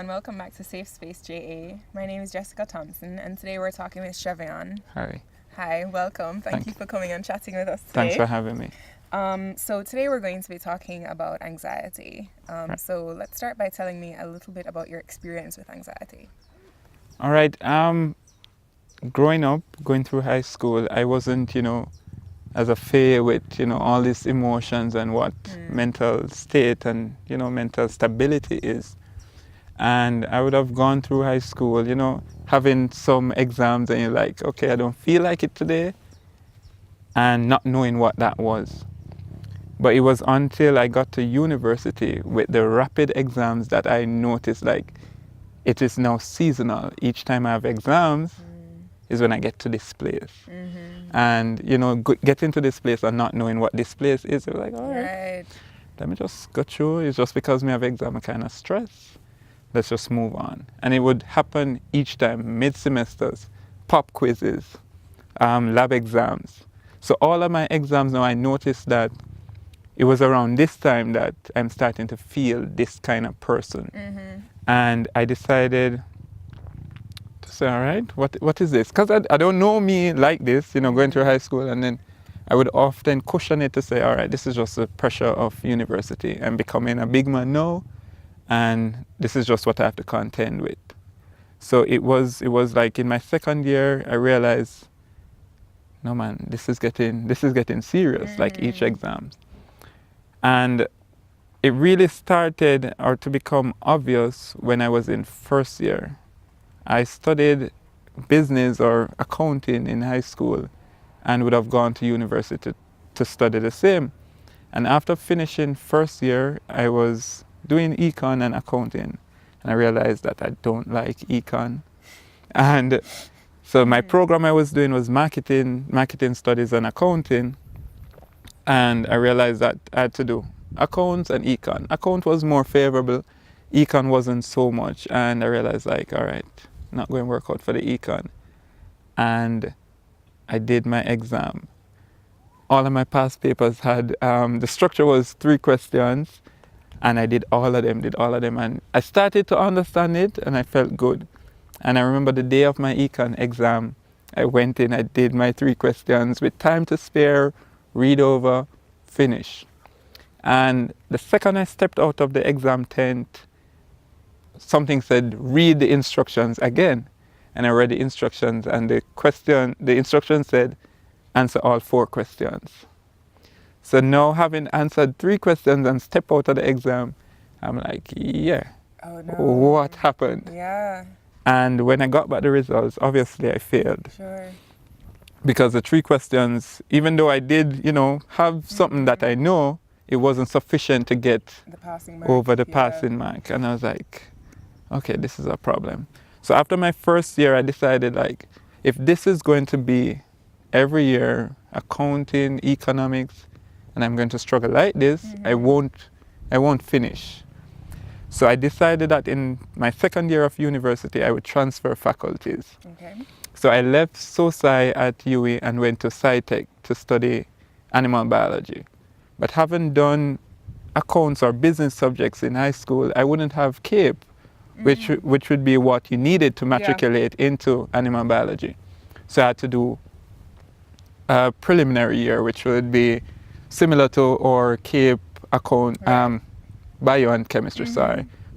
everyone. Welcome back to Safe Space JA. My name is Jessica Thompson, and today we're talking with Chevion. Hi. Hi, welcome. Thank you for coming and chatting with us today. Thanks for having me. So today we're going to be talking about anxiety. Right. So let's start by telling me a little bit about your experience with anxiety. All right. Growing up, going through high school, I wasn't, as a fair with, all these emotions and what mental state and, mental stability is. And I would have gone through high school, having some exams and you're like, okay, I don't feel like it today, and not knowing what that was. But it was until I got to university with the rapid exams that I noticed like it is now seasonal. Each time I have exams is when I get to this place. And, getting to this place and not knowing what this place is, you're like, all right, let me just go through. It's just because me have exam, I kind of stress. Let's just move on. And it would happen each time, mid-semesters, pop quizzes, lab exams. So all of my exams now, I noticed that it was around this time that I'm starting to feel this kind of person. And I decided to say, all right, what is this? Because I don't know me like this, going through high school. And then I would often cushion it to say, all right, this is just the pressure of university. I'm becoming a big man now. And this is just what I have to contend with. So it was like in my second year, I realized, no man, this is getting serious, like each exam. And it really started or to become obvious when I was in first year. I studied business or accounting in high school and would have gone to university to study the same. And after finishing first year, I was doing econ and accounting. And I realized that I don't like econ. And so my program I was doing was marketing studies and accounting. And I realized that I had to do accounts and econ. Account was more favorable. Econ wasn't so much. And I realized like, all right, not going to work out for the econ. And I did my exam. All of my past papers had, the structure was 3 questions. And I did all of them. And I started to understand it and I felt good. And I remember the day of my econ exam, I went in, I did my 3 questions with time to spare, read over, finish. And the second I stepped out of the exam tent, something said, read the instructions again. And I read the instructions and the instruction said, answer all 4 questions. So now having answered 3 questions and step out of the exam, I'm like, yeah, Oh no. what happened? Yeah, And when I got back the results, obviously I failed. sure. Because the 3 questions, even though I did, have something that I know, it wasn't sufficient to get The passing mark. over the passing mark. And I was like, okay, this is a problem. So after my first year, I decided like, if this is going to be every year, accounting, economics, and I'm going to struggle like this, I won't finish. So I decided that in my second year of university, I would transfer faculties. Okay. So I left SOSI at UWI and went to SciTech to study animal biology. But having done accounts or business subjects in high school, I wouldn't have CAPE, which would be what you needed to matriculate into animal biology. So I had to do a preliminary year, which would be similar to our CAPE account, bio and chemistry,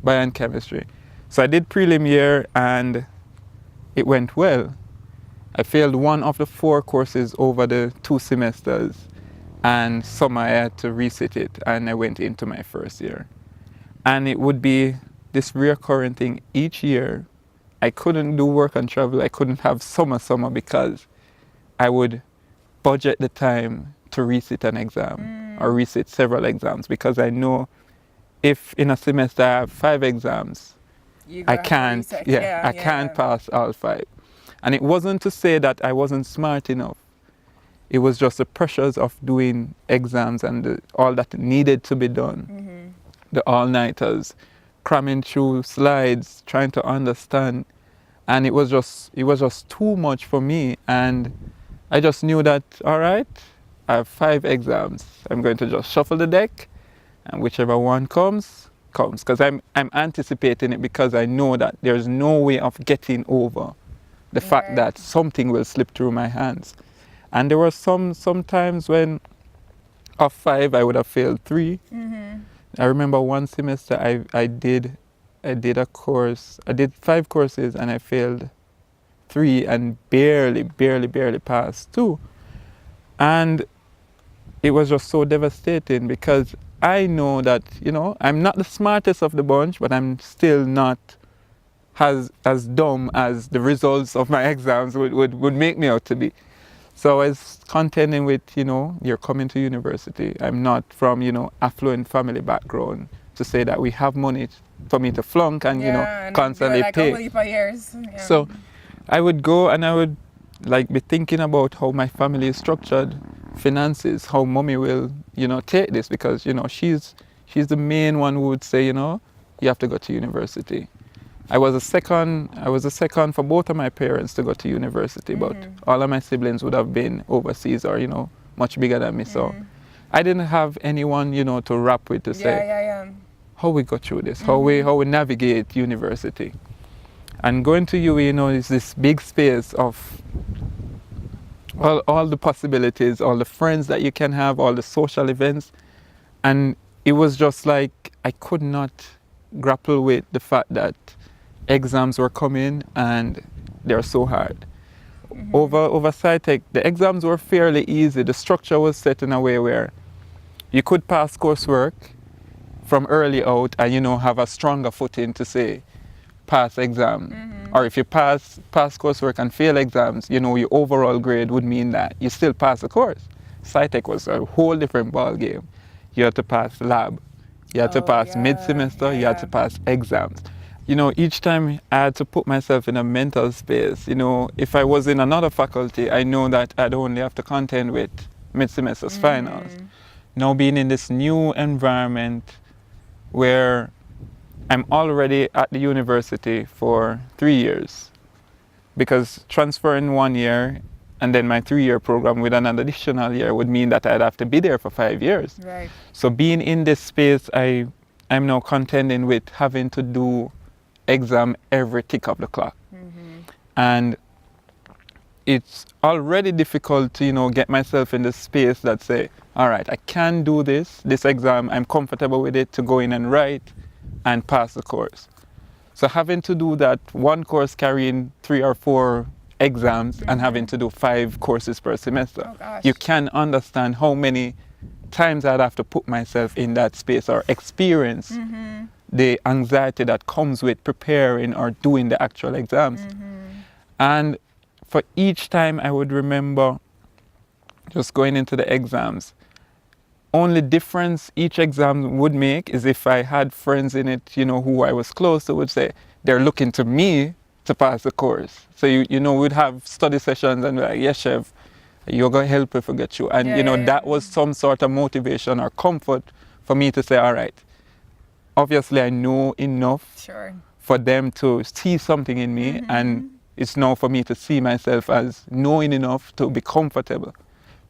bio and chemistry. So I did prelim year and it went well. I failed 1 of the 4 courses over the 2 semesters and summer I had to resit it and I went into my first year. And it would be this reoccurring thing each year. I couldn't do work and travel, I couldn't have summer because I would budget the time to resit an exam or resit several exams because I know if in a semester I have 5 exams, I can't, I can't pass all 5. And it wasn't to say that I wasn't smart enough. It was just the pressures of doing exams and all that needed to be done. The all-nighters, cramming through slides, trying to understand. And it was just too much for me. And I just knew that, all right, I have 5 exams. I'm going to just shuffle the deck and whichever one comes, comes, because I'm anticipating it, because I know that there's no way of getting over the fact that something will slip through my hands. And there were some times when of 5 I would have failed 3. I remember one semester I did a course. I did 5 courses and I failed 3 and barely passed 2. And it was just so devastating, because I know that, I'm not the smartest of the bunch, but I'm still not as dumb as the results of my exams would make me out to be. So I was contending with, you're coming to university. I'm not from, affluent family background to say that we have money for me to flunk and, and constantly like, pay. Only for years. Yeah. So I would go and I would be thinking about how my family is structured, finances, how mommy will, take this, because, she's the main one who would say, you have to go to university. I was a second for both of my parents to go to university, but all of my siblings would have been overseas or, much bigger than me. So I didn't have anyone, to rap with to say how we got through this, how we navigate university. And going to UWE, is this big space of all the possibilities, all the friends that you can have, all the social events. And it was just like I could not grapple with the fact that exams were coming and they're so hard. Over SciTech, the exams were fairly easy. The structure was set in a way where you could pass coursework from early out and, have a stronger footing to say, pass exam. Or if you pass coursework and fail exams, your overall grade would mean that you still pass the course. SciTech was a whole different ball game. You had to pass lab. You had to pass mid-semester. You had to pass exams. Each time I had to put myself in a mental space. If I was in another faculty, I know that I'd only have to contend with mid-semester's finals. Now being in this new environment where I'm already at the university for 3 years, because transferring 1 year and then my 3-year program with an additional year would mean that I'd have to be there for 5 years. Right. So being in this space, I'm now contending with having to do exam every tick of the clock. And it's already difficult to, get myself in the space that say, all right, I can do this exam, I'm comfortable with it, to go in and write and pass the course. So having to do that one course carrying 3 or 4 exams and having to do 5 courses per semester, you can understand how many times I'd have to put myself in that space or experience the anxiety that comes with preparing or doing the actual exams. And for each time I would remember just going into the exams, only difference each exam would make is if I had friends in it, who I was close to, would say they're looking to me to pass the course. So, we'd have study sessions and be like, yes, Chev, you're going to help if we get you. And, that was some sort of motivation or comfort for me to say, all right, obviously I know enough for them to see something in me, and it's now for me to see myself as knowing enough to be comfortable.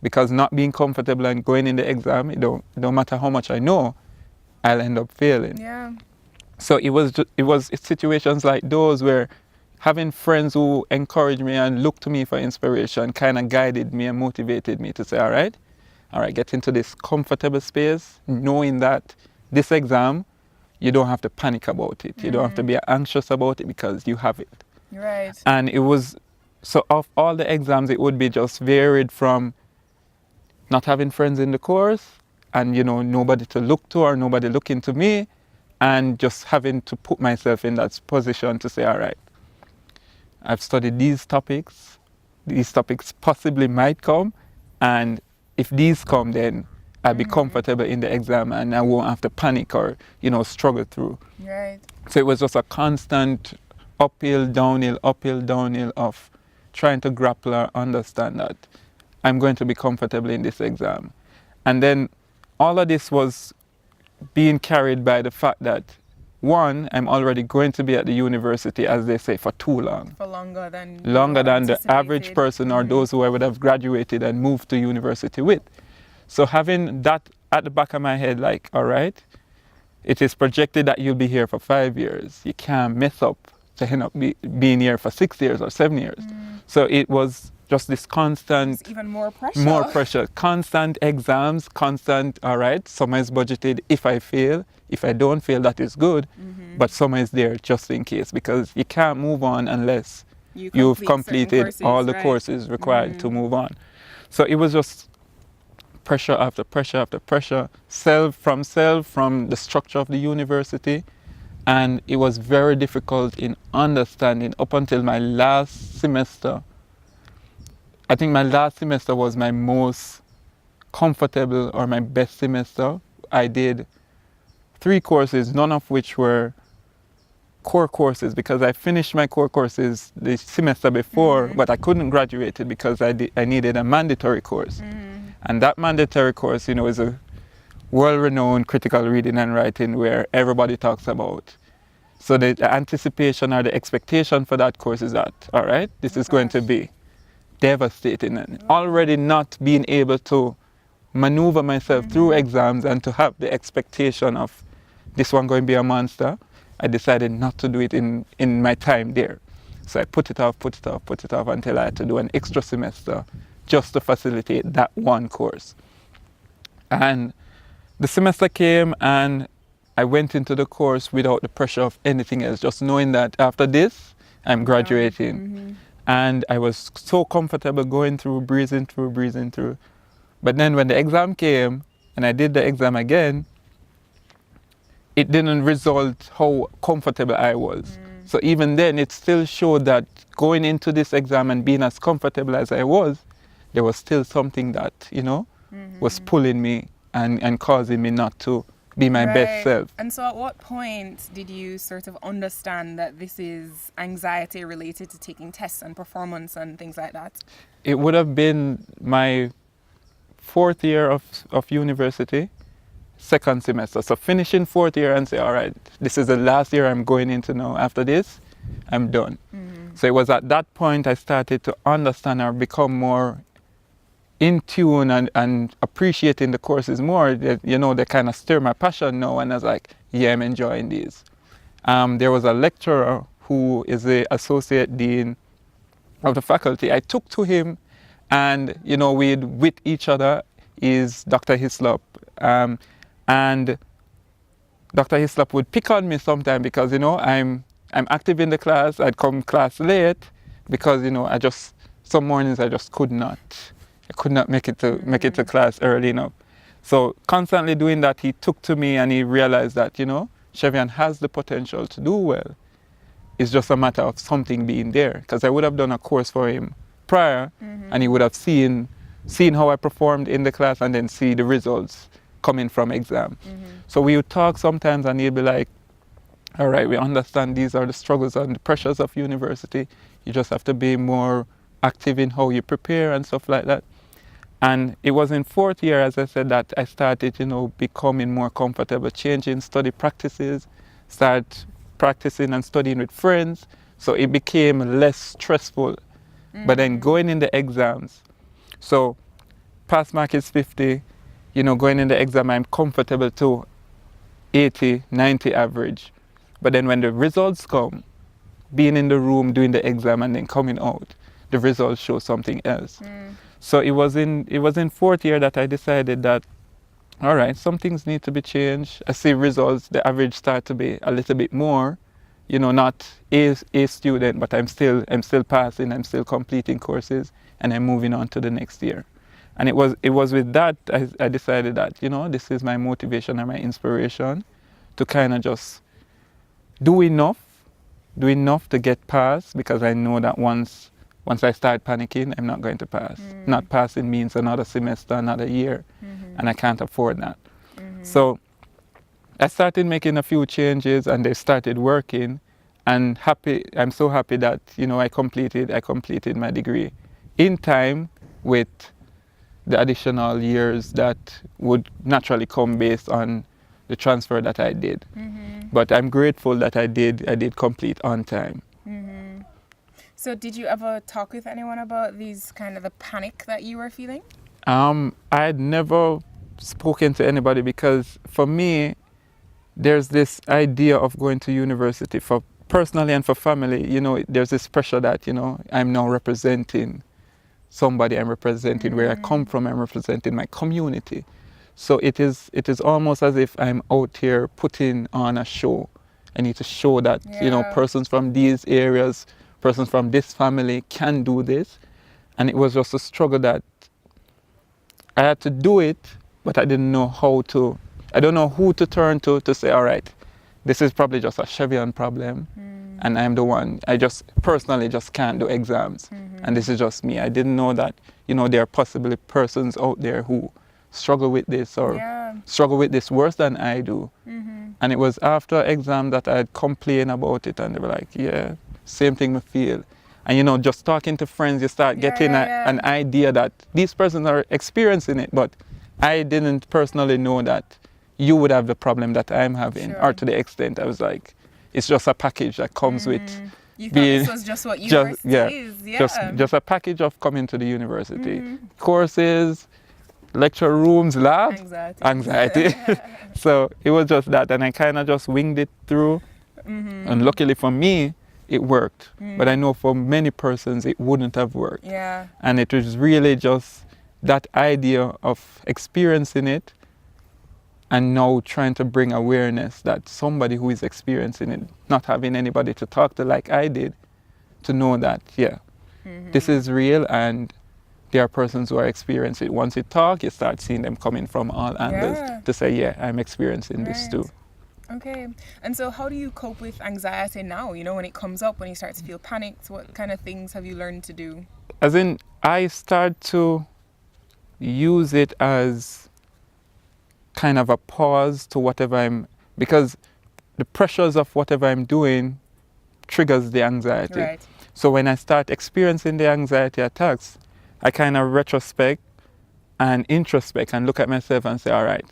Because not being comfortable and going in the exam, it don't matter how much I know, I'll end up failing. So it was situations like those where having friends who encouraged me and looked to me for inspiration kind of guided me and motivated me to say, all right, get into this comfortable space, knowing that this exam, you don't have to panic about it. You don't have to be anxious about it, because you have it. Right. And it was, so of all the exams, it would be just varied from not having friends in the course and, nobody to look to or nobody looking to me, and just having to put myself in that position to say, all right, I've studied these topics possibly might come, and if these come, then I'll be comfortable in the exam and I won't have to panic or, struggle through. Right. So it was just a constant uphill, downhill of trying to grapple or understand that I'm going to be comfortable in this exam. And then all of this was being carried by the fact that, one, I'm already going to be at the university, as they say, for too long. For longer than the average person or those who I would have graduated and moved to university with. So having that at the back of my head, like, all right, it is projected that you'll be here for 5 years. You can't mess up to end up being here for 6 years or 7 years. So it was just this constant, It's even more pressure. more pressure, constant exams, constant, all right, summer is budgeted if I fail. If I don't fail, that is good. But summer is there just in case, because you can't move on unless you've completed courses, all the right? courses required to move on. So it was just pressure after pressure after pressure, from the structure of the university. And it was very difficult in understanding up until my last semester. I think my last semester was my most comfortable or my best semester. I did 3 courses, none of which were core courses, because I finished my core courses the semester before, but I couldn't graduate it because I needed a mandatory course. And that mandatory course, you know, is a world-renowned critical reading and writing where everybody talks about. So the anticipation or the expectation for that course is that, all right, this is going to be devastating. And already not being able to maneuver myself through exams and to have the expectation of this one going to be a monster, I decided not to do it in my time there. So I put it off until I had to do an extra semester just to facilitate that one course. And the semester came and I went into the course without the pressure of anything else, just knowing that after this, I'm graduating. And I was so comfortable going through, breezing through. But then when the exam came and I did the exam again, it didn't result how comfortable I was. So even then, it still showed that going into this exam and being as comfortable as I was, there was still something that, you know, was pulling me and causing me not to be my best self. And so at what point did you sort of understand that this is anxiety related to taking tests and performance and things like that? It would have been my 4th year of university, 2nd semester. So finishing 4th year and say, all right, this is the last year I'm going into now. After this, I'm done. So it was at that point I started to understand or become more in tune and appreciating the courses more. You know, they kind of stir my passion now, and I was like, yeah, I'm enjoying these. There was a lecturer who is the associate dean of the faculty. I took to him, and you know, we'd with each other is Dr. Hislop, and Dr. Hislop would pick on me sometimes because, you know, I'm active in the class. I'd come class late because, you know, some mornings I just could not make it to class early enough. So constantly doing that, he took to me and he realized that, you know, Chevion has the potential to do well. It's just a matter of something being there. Because I would have done a course for him prior, and he would have seen how I performed in the class and then see the results coming from exam. So we would talk sometimes and he'd be like, all right, we understand these are the struggles and the pressures of university. You just have to be more active in how you prepare and stuff like that. And it was in 4th year, as I said, that I started, you know, becoming more comfortable, changing study practices, start practicing and studying with friends. So it became less stressful. But then going in the exams, so pass mark is 50, you know, going in the exam, I'm comfortable to 80, 90 average. But then when the results come, being in the room doing the exam and then coming out, the results show something else. So it was in 4th year that I decided that, all right, some things need to be changed. I see results, the average start to be a little bit more, you know, not a student, but I'm still passing, I'm still completing courses, and I'm moving on to the next year. And it was with that I decided that, you know, this is my motivation and my inspiration to kind of just do enough to get past, because I know that once I start panicking, I'm not going to pass. Not passing means another semester, another year, and I can't afford that. So I started making a few changes and they started working, and I'm so happy that, you know, I completed my degree in time with the additional years that would naturally come based on the transfer that I did. But I'm grateful that I did complete on time. So did you ever talk with anyone about these kind of the panic that you were feeling? I had never spoken to anybody because for me, there's this idea of going to university for personally and for family. There's this pressure that I'm now representing somebody, I'm representing where I come from, I'm representing my community. So it is almost as if I'm out here putting on a show. I need to show that persons from these areas, persons from this family can do this. And it was just a struggle that I had to do it, but I didn't know how to. I don't know who to turn to say, all right, this is probably just a Chevion problem, and I'm the one. I just personally just can't do exams, and this is just me. I didn't know that there are possibly persons out there who struggle with this or struggle with this worse than I do. And it was after exam that I'd complain about it, and they were like, yeah, same thing I feel. And just talking to friends, you start getting an idea that these persons are experiencing it, but I didn't personally know that you would have the problem that I'm having, or to the extent I was like, it's just a package that comes with you thought this was just what university is. Just a package of coming to the university. Courses, lecture rooms, labs, anxiety. So it was just that, and I kind of just winged it through. And luckily for me, it worked. But I know for many persons, it wouldn't have worked. And it was really just that idea of experiencing it and now trying to bring awareness that somebody who is experiencing it, not having anybody to talk to like I did, to know that, this is real and there are persons who are experiencing it. Once you talk, you start seeing them coming from all angles to say, yeah, I'm experiencing this too. Okay. And so how do you cope with anxiety now? When it comes up, when you start to feel panicked, what kind of things have you learned to do? As in, I start to use it as kind of a pause to whatever because the pressures of whatever I'm doing triggers the anxiety. Right. So when I start experiencing the anxiety attacks, I kind of retrospect and introspect and look at myself and say, all right,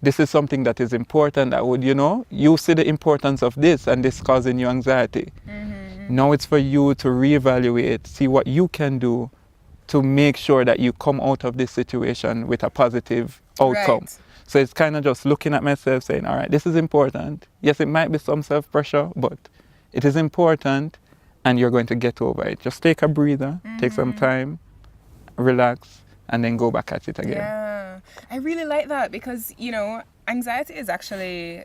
this is something that is important that would, you see the importance of this and this causing you anxiety. Now it's for you to reevaluate, see what you can do to make sure that you come out of this situation with a positive outcome. Right. So it's kind of just looking at myself saying, all right, this is important. Yes, it might be some self-pressure, but it is important and you're going to get over it. Just take a breather, take some time, relax, and then go back at it again. Yeah, I really like that because, anxiety is actually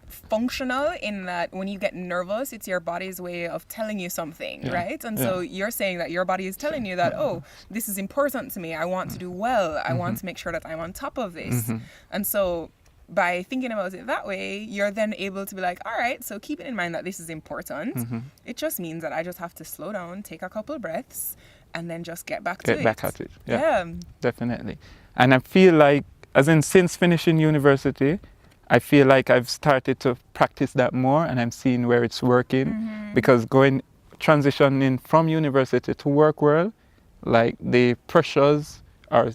functional in that when you get nervous, it's your body's way of telling you something, right? And so you're saying that your body is telling you that, oh, this is important to me. I want to do well. I want to make sure that I'm on top of this. And so by thinking about it that way, you're then able to be like, all right, so keeping in mind that this is important, it just means that I just have to slow down, take a couple breaths, and then just get back to it. Get back at it, yeah. Definitely. And I feel like, since finishing university, I feel like I've started to practice that more and I'm seeing where it's working because transitioning from university to work world, like the pressures are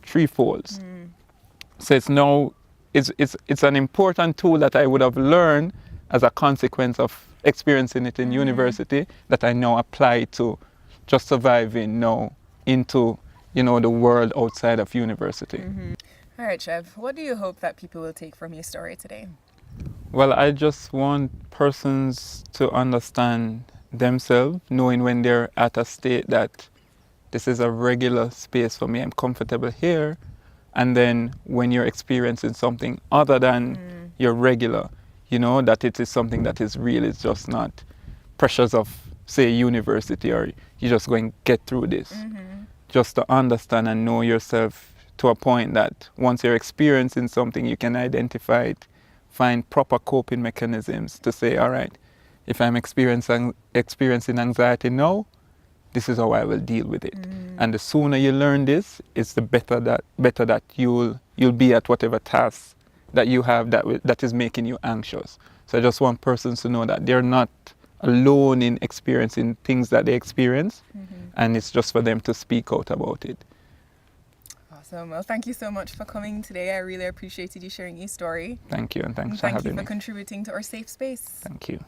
threefold. So it's an important tool that I would have learned as a consequence of experiencing it in university that I now apply to just surviving now into the world outside of university. All right, Chev, what do you hope that people will take from your story today? Well, I just want persons to understand themselves, knowing when they're at a state that this is a regular space for me, I'm comfortable here, and then when you're experiencing something other than your regular, that it is something that is real, it's just not pressures of, say, university, or you're just going to get through this. Just to understand and know yourself to a point that once you're experiencing something, you can identify it, find proper coping mechanisms to say, all right, if I'm experiencing anxiety now, this is how I will deal with it. And the sooner you learn this, it's the better that you'll be at whatever task that you have that is making you anxious. So I just want persons to know that they're not alone in experiencing things that they experience, and it's just for them to speak out about it. Awesome. Well, thank you so much for coming today. I really appreciated you sharing your story. Thank you, and thanks for having me. Thank you for contributing to our safe space. Thank you.